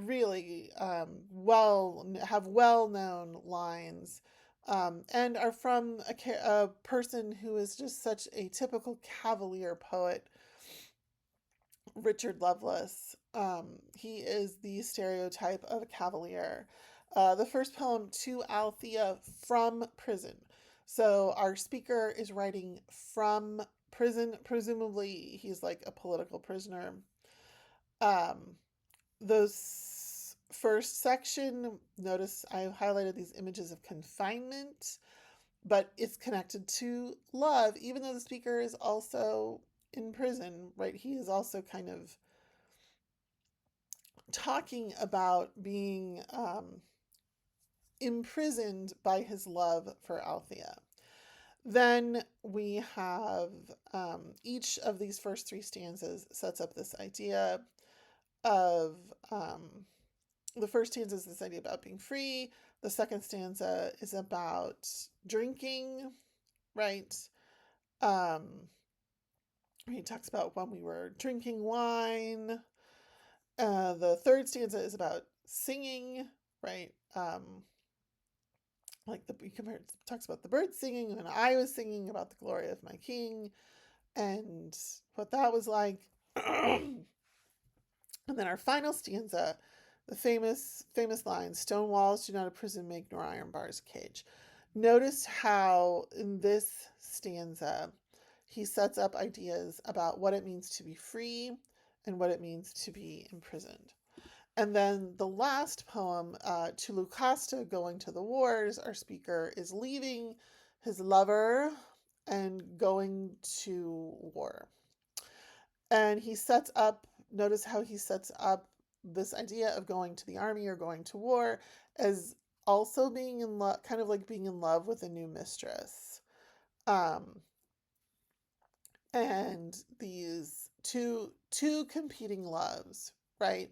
really have well-known lines, and are from a person who is just such a typical cavalier poet, Richard Lovelace. He is the stereotype of a cavalier. The first poem, To Althea from Prison. So our speaker is writing from prison. Presumably, he's like a political prisoner. Um, those first section, notice I highlighted these images of confinement, but it's connected to love, even though the speaker is also in prison, right? He is also kind of talking about being imprisoned by his love for Althea. Then we have each of these first three stanzas sets up this idea of the first stanza is this idea about being free. The second stanza is about drinking, right? Um, he talks about when we were drinking wine. The third stanza is about singing, right? Like he talks about the birds singing, and I was singing about the glory of my king, and what that was like. And then our final stanza, the famous line: "Stone walls do not a prison make, nor iron bars a cage." Notice how in this stanza he sets up ideas about what it means to be free and what it means to be imprisoned. And then the last poem, To Lucasta Going to the Wars, our speaker is leaving his lover and going to war. And he sets up, notice how he sets up this idea of going to the army or going to war as also being in love, kind of like being in love with a new mistress. Um, and these two competing loves, right?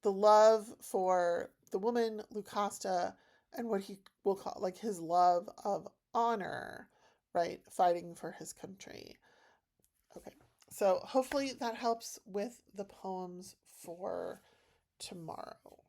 The love for the woman Lucasta and what he will call like his love of honor, right? Fighting for his country. Okay. So hopefully that helps with the poems for tomorrow.